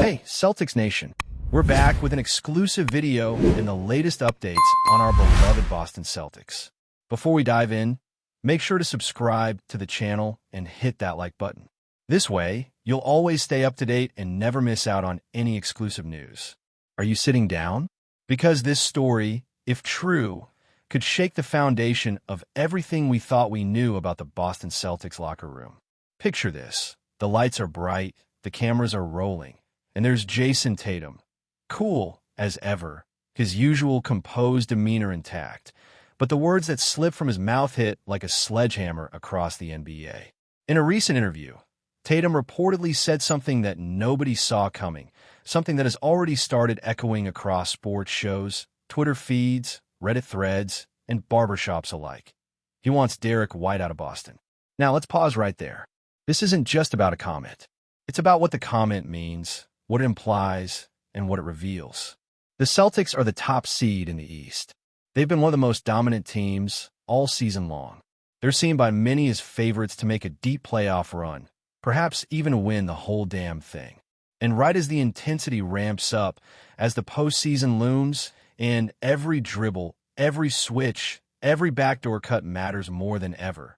Hey, Celtics Nation. We're back with an exclusive video and the latest updates on our beloved Boston Celtics. Before we dive in, make sure to subscribe to the channel and hit that like button. This way, you'll always stay up to date and never miss out on any exclusive news. Are you sitting down? Because this story, if true, could shake the foundation of everything we thought we knew about the Boston Celtics locker room. Picture this. The lights are bright, the cameras are rolling, and there's Jason Tatum. Cool as ever, his usual composed demeanor intact, but the words that slip from his mouth hit like a sledgehammer across the NBA. In a recent interview, Tatum reportedly said something that nobody saw coming, something that has already started echoing across sports shows, Twitter feeds, Reddit threads, and barbershops alike. He wants Derek White out of Boston. Now let's pause right there. This isn't just about a comment. It's about what the comment means, what it implies, and what it reveals. The Celtics are the top seed in the East. They've been one of the most dominant teams all season long. They're seen by many as favorites to make a deep playoff run, perhaps even win the whole damn thing. And right as the intensity ramps up, as the postseason looms, and every dribble, every switch, every backdoor cut matters more than ever,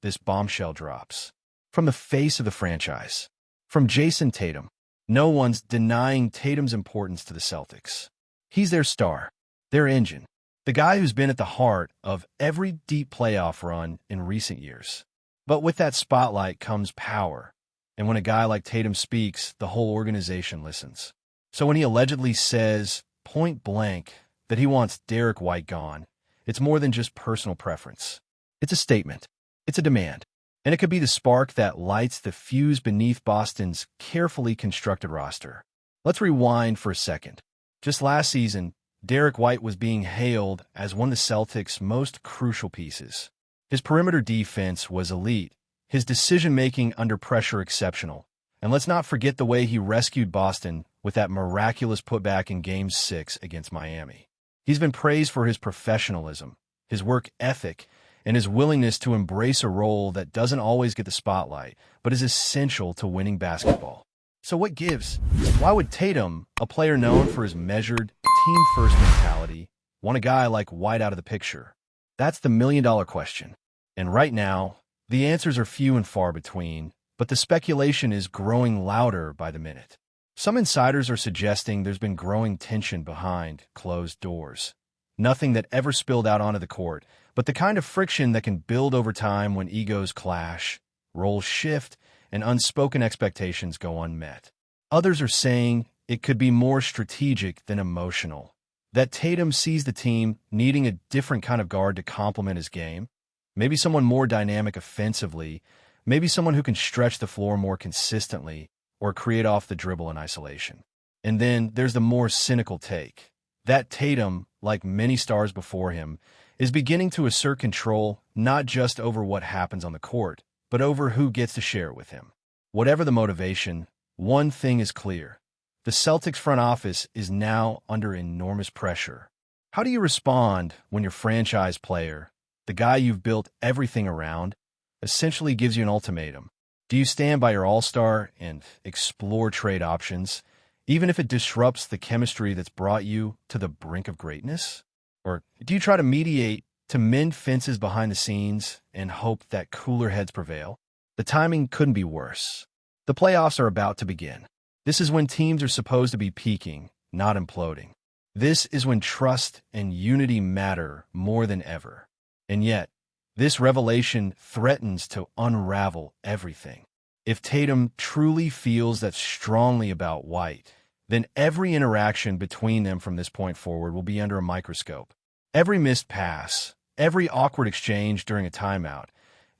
this bombshell drops. From the face of the franchise, from Jason Tatum. No one's denying Tatum's importance to the Celtics. He's their star, their engine, the guy who's been at the heart of every deep playoff run in recent years. But with that spotlight comes power, and when a guy like Tatum speaks, the whole organization listens. So when he allegedly says, point blank, that he wants Derek White gone, it's more than just personal preference. It's a statement. It's a demand. And it could be the spark that lights the fuse beneath Boston's carefully constructed roster. Let's rewind for a second. Just last season, Derek White was being hailed as one of the Celtics' most crucial pieces. His perimeter defense was elite, his decision-making under pressure exceptional, and let's not forget the way he rescued Boston with that miraculous putback in Game 6 against Miami. He's been praised for his professionalism, his work ethic, and his willingness to embrace a role that doesn't always get the spotlight, but is essential to winning basketball. So what gives? Why would Tatum, a player known for his measured, team-first mentality, want a guy like White out of the picture? That's the million-dollar question. And right now, the answers are few and far between, but the speculation is growing louder by the minute. Some insiders are suggesting there's been growing tension behind closed doors. Nothing that ever spilled out onto the court, but the kind of friction that can build over time when egos clash, roles shift, and unspoken expectations go unmet. Others are saying it could be more strategic than emotional, that Tatum sees the team needing a different kind of guard to complement his game, maybe someone more dynamic offensively, maybe someone who can stretch the floor more consistently or create off the dribble in isolation. And then there's the more cynical take, that Tatum, like many stars before him, is beginning to assert control not just over what happens on the court, but over who gets to share it with him. Whatever the motivation, one thing is clear. The Celtics front office is now under enormous pressure. How do you respond when your franchise player, the guy you've built everything around, essentially gives you an ultimatum? Do you stand by your all-star and explore trade options, even if it disrupts the chemistry that's brought you to the brink of greatness? Or do you try to mediate, to mend fences behind the scenes, and hope that cooler heads prevail? The timing couldn't be worse. The playoffs are about to begin. This is when teams are supposed to be peaking, not imploding. This is when trust and unity matter more than ever. And yet, this revelation threatens to unravel everything. If Tatum truly feels that strongly about White, then every interaction between them from this point forward will be under a microscope. Every missed pass, every awkward exchange during a timeout,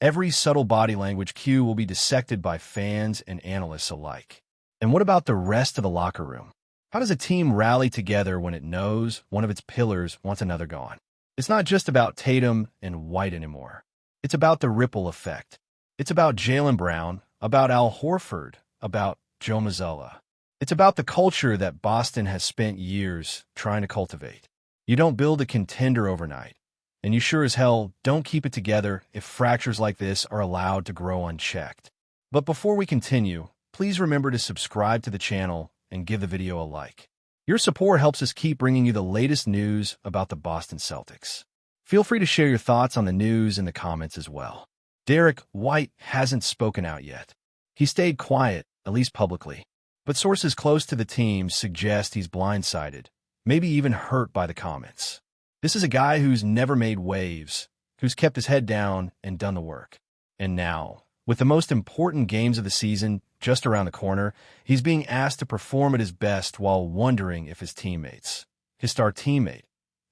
every subtle body language cue will be dissected by fans and analysts alike. And what about the rest of the locker room? How does a team rally together when it knows one of its pillars wants another gone? It's not just about Tatum and White anymore. It's about the ripple effect. It's about Jaylen Brown, about Al Horford, about Joe Mazzulla. It's about the culture that Boston has spent years trying to cultivate. You don't build a contender overnight, and you sure as hell don't keep it together if fractures like this are allowed to grow unchecked. But before we continue, please remember to subscribe to the channel and give the video a like. Your support helps us keep bringing you the latest news about the Boston Celtics. Feel free to share your thoughts on the news in the comments as well. Derek White hasn't spoken out yet. He stayed quiet, at least publicly. But sources close to the team suggest he's blindsided, maybe even hurt by the comments. This is a guy who's never made waves, who's kept his head down and done the work. And now, with the most important games of the season just around the corner, he's being asked to perform at his best while wondering if his teammates, his star teammate,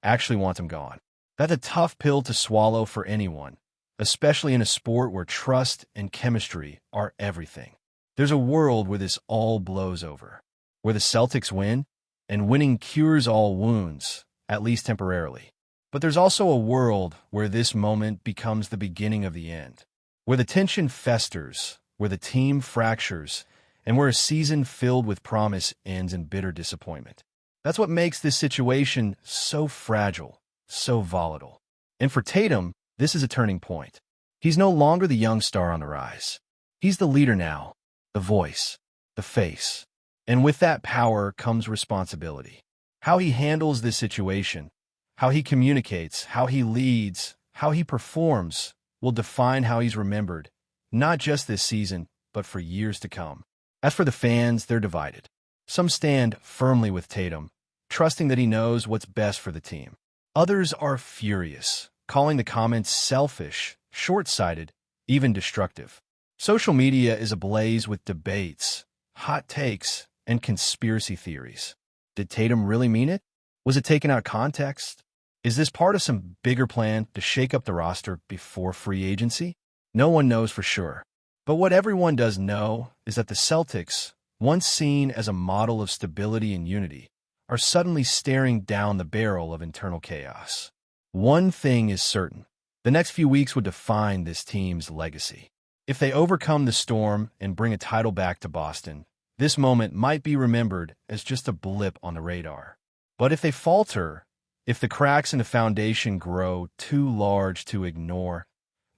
actually want him gone. That's a tough pill to swallow for anyone, especially in a sport where trust and chemistry are everything. There's a world where this all blows over, where the Celtics win, and winning cures all wounds, at least temporarily. But there's also a world where this moment becomes the beginning of the end, where the tension festers, where the team fractures, and where a season filled with promise ends in bitter disappointment. That's what makes this situation so fragile, so volatile. And for Tatum, this is a turning point. He's no longer the young star on the rise. He's the leader now, the voice, the face. And with that power comes responsibility. How he handles this situation, how he communicates, how he leads, how he performs will define how he's remembered, not just this season, but for years to come. As for the fans, they're divided. Some stand firmly with Tatum, trusting that he knows what's best for the team. Others are furious, calling the comments selfish, short-sighted, even destructive. Social media is ablaze with debates, hot takes, and conspiracy theories. Did Tatum really mean it? Was it taken out of context? Is this part of some bigger plan to shake up the roster before free agency? No one knows for sure. But what everyone does know is that the Celtics, once seen as a model of stability and unity, are suddenly staring down the barrel of internal chaos. One thing is certain. The next few weeks would define this team's legacy. If they overcome the storm and bring a title back to Boston, this moment might be remembered as just a blip on the radar. But if they falter, if the cracks in the foundation grow too large to ignore,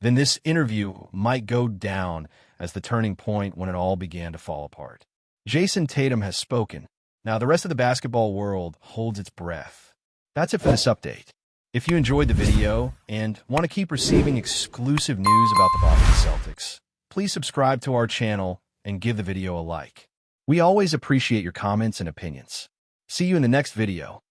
then this interview might go down as the turning point when it all began to fall apart. Jason Tatum has spoken. Now the rest of the basketball world holds its breath. That's it for this update. If you enjoyed the video and want to keep receiving exclusive news about the Boston Celtics, please subscribe to our channel and give the video a like. We always appreciate your comments and opinions. See you in the next video.